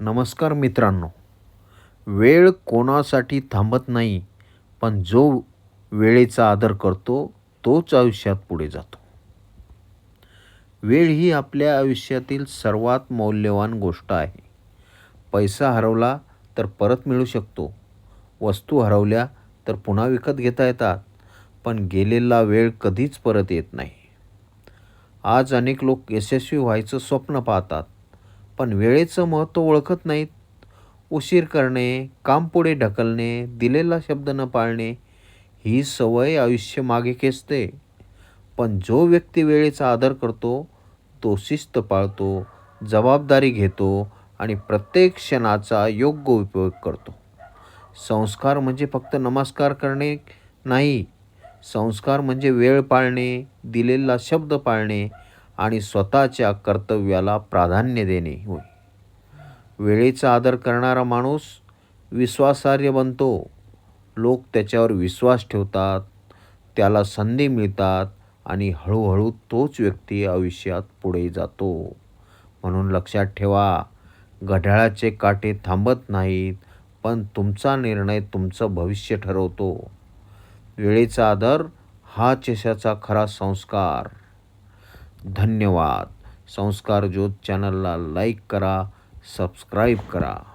नमस्कार मित्रांनो. वेळ कोणासाठी थांबत नाही, पण जो वेळेचा आदर करतो तोच आयुष्यात पुढे जातो. वेळ ही आपल्या आयुष्यातील सर्वात मौल्यवान गोष्ट आहे. पैसा हरवला तर परत मिळू शकतो. वस्तू हरवल्या तर पुन्हा विकत घेता येतात, पण गेलेला वेळ कधीच परत येत नाही. आज अनेक लोक यशस्वी व्हायचं स्वप्न पाहतात, पण वेळेचं महत्त्व ओळखत नाहीत. उशीर करणे, काम पुढे ढकलणे, दिलेला शब्द न पाळणे ही सवय आयुष्य मागे खेचते. पण जो व्यक्ती वेळेचा आदर करतो, तो शिस्त पाळतो, जबाबदारी घेतो आणि प्रत्येक क्षणाचा योग्य उपयोग करतो. संस्कार म्हणजे फक्त नमस्कार करणे नाही. संस्कार म्हणजे वेळ पाळणे, दिलेला शब्द पाळणे आणि स्वतःच्या कर्तव्याला प्राधान्य देणे होय. वेळेचा आदर करणारा माणूस विश्वासार्ह बनतो. लोक त्याच्यावर विश्वास ठेवतात, त्याला संधी मिळतात आणि हळूहळू तोच व्यक्ती आयुष्यात पुढे जातो. म्हणून लक्षात ठेवा, घड्याळाचे काटे थांबत नाहीत, पण तुमचा निर्णय तुमचं भविष्य ठरवतो. वेळेचा आदर हाच यशाचा खरा संस्कार. धन्यवाद. संस्कार ज्योत चॅनलला लाईक करा, सबस्क्राईब करा.